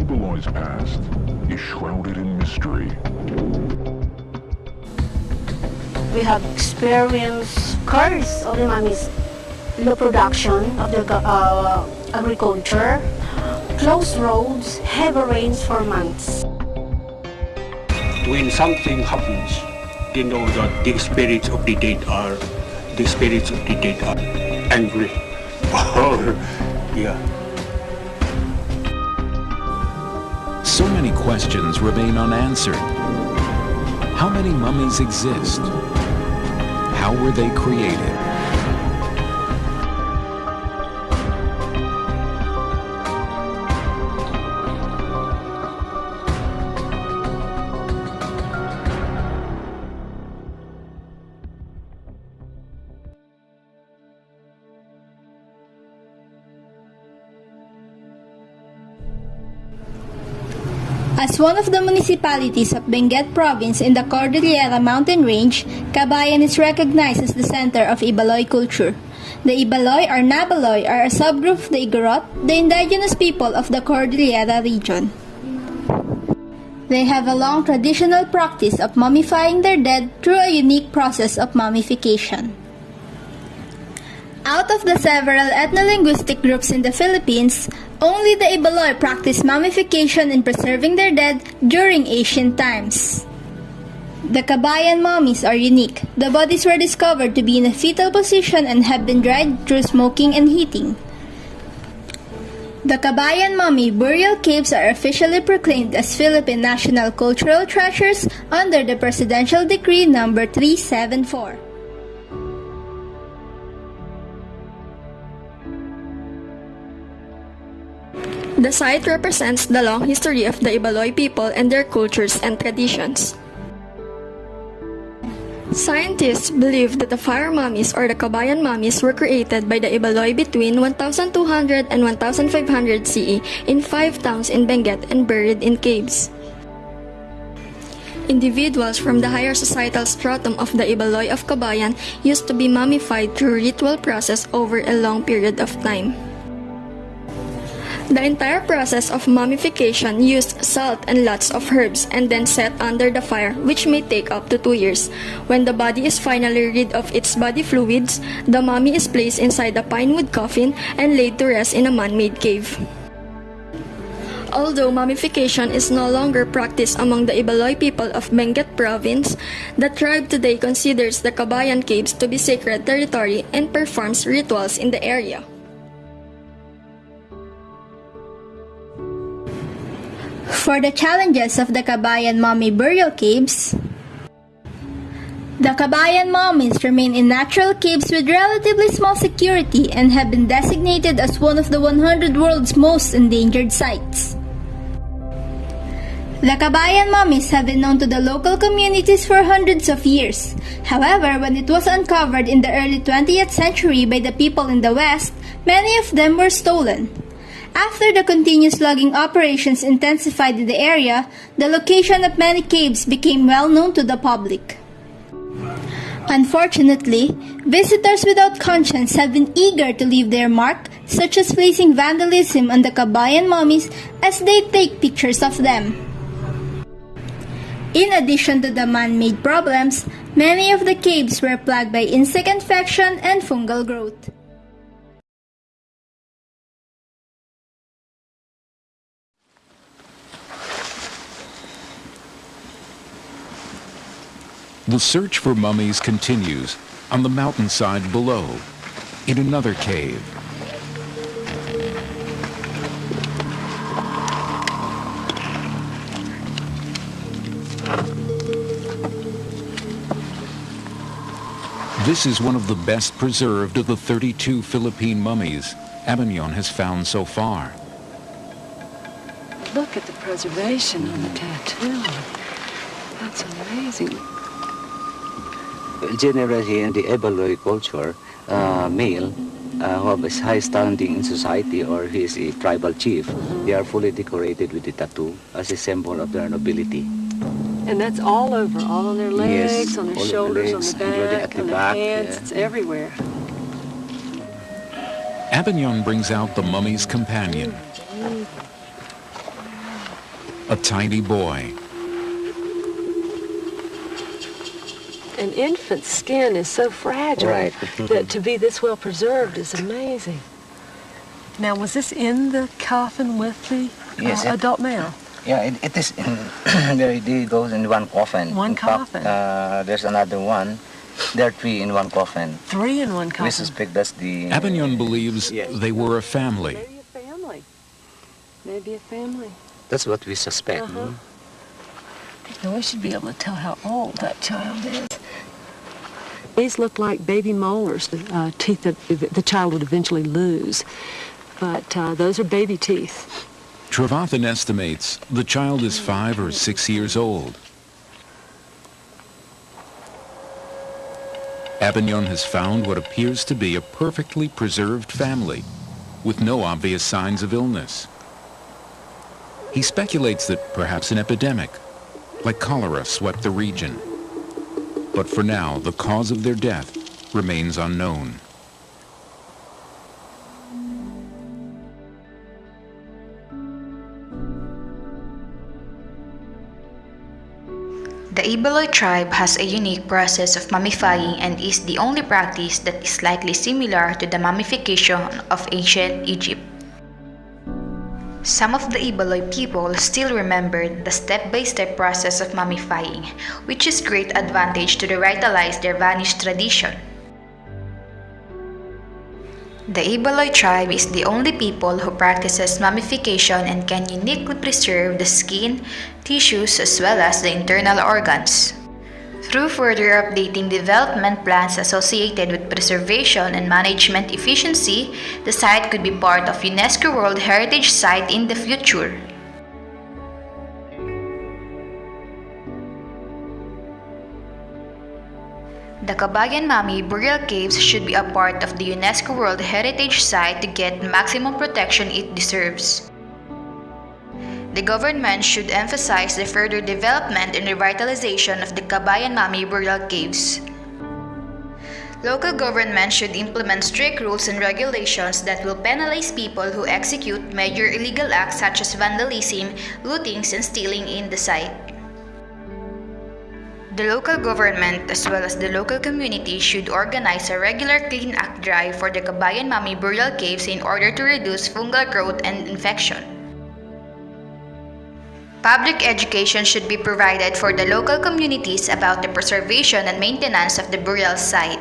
Ibaloy's past is shrouded in mystery. We have experienced curse of the mummies, low production of the agriculture, closed roads, heavy rains for months. When something happens, they know that the spirits of the dead are angry. Yeah. So many questions remain unanswered. How many mummies exist? How were they created? As one of the municipalities of Benguet Province in the Cordillera Mountain Range, Cabayan is recognized as the center of Ibaloy culture. The Ibaloy or Nabaloy are a subgroup of the Igorot, the indigenous people of the Cordillera region. They have a long traditional practice of mummifying their dead through a unique process of mummification. Out of the several ethno-linguistic groups in the Philippines, only the Ibaloy practice mummification and preserving their dead during ancient times. The Cabayan mummies are unique. The bodies were discovered to be in a fetal position and have been dried through smoking and heating. The Cabayan mummy burial caves are officially proclaimed as Philippine National Cultural Treasures under the Presidential Decree No. 374. The site represents the long history of the Ibaloy people and their cultures and traditions. Scientists believe that the fire mummies or the Cabayan mummies were created by the Ibaloy between 1200 and 1500 CE in 5 towns in Benguet and buried in caves. Individuals from the higher societal stratum of the Ibaloy of Cabayan used to be mummified through ritual process over a long period of time. The entire process of mummification used salt and lots of herbs and then set under the fire, which may take up to 2 years. When the body is finally rid of its body fluids, the mummy is placed inside a pine wood coffin and laid to rest in a man-made cave. Although mummification is no longer practiced among the Ibaloy people of Benguet Province, the tribe today considers the Cabayan caves to be sacred territory and performs rituals in the area. For the challenges of the Cabayan mummy burial caves, the Cabayan mummies remain in natural caves with relatively small security and have been designated as one of the 100 world's most endangered sites. The Cabayan mummies have been known to the local communities for hundreds of years. However, when it was uncovered in the early 20th century by the people in the West, many of them were stolen. After the continuous logging operations intensified in the area, the location of many caves became well known to the public. Unfortunately, visitors without conscience have been eager to leave their mark, such as placing vandalism on the Cabayan mummies as they take pictures of them. In addition to the man-made problems, many of the caves were plagued by insect infection and fungal growth. The search for mummies continues on the mountainside below, in another cave. This is one of the best preserved of the 32 Philippine mummies Avignon has found so far. Look at the preservation on the tattoo. That's amazing. Generally in the Ibaloy culture, male who have a high standing in society or he is a tribal chief, they are fully decorated with the tattoo as a symbol of their nobility. And that's all over, all on their legs, Yes, on their all of the shoulders, legs, on the including back, at the on their back, hands, yeah. it's everywhere. Avignon brings out the mummy's companion. a tiny boy. An infant's skin is so fragile that to be this well preserved is amazing. Now, was this in the coffin with the adult male? Yeah, it is. It goes in one coffin. One in coffin. Fact, there's another one. There are 3 in one coffin. 3 in one coffin. We suspect that's the... Avignon believes they were a family. Maybe a family. Maybe a family. That's what we suspect. Now, we should be able to tell how old that child is. These look like baby molars, the teeth that the child would eventually lose. But those are baby teeth. Trevathan estimates the child is 5 or 6 years old. Avignon has found what appears to be a perfectly preserved family with no obvious signs of illness. He speculates that perhaps an epidemic, like cholera, swept the region. But for now, the cause of their death remains unknown. The Ibaloy tribe has a unique process of mummifying and is the only practice that is likely similar to the mummification of ancient Egypt. Some of the Ibaloy people still remember the step-by-step process of mummifying, which is great advantage to revitalize their vanished tradition. The Ibaloy tribe is the only people who practices mummification and can uniquely preserve the skin, tissues, as well as the internal organs. Through further updating development plans associated with preservation and management efficiency, the site could be part of UNESCO World Heritage Site in the future. The Kabayan Mummy burial caves should be a part of the UNESCO World Heritage Site to get maximum protection it deserves. The government should emphasize the further development and revitalization of the Kabayan Mummy burial caves. Local government should implement strict rules and regulations that will penalize people who execute major illegal acts such as vandalism, looting, and stealing in the site. The local government as well as the local community should organize a regular clean act drive for the Kabayan Mummy burial caves in order to reduce fungal growth and infection. Public education should be provided for the local communities about the preservation and maintenance of the burial site.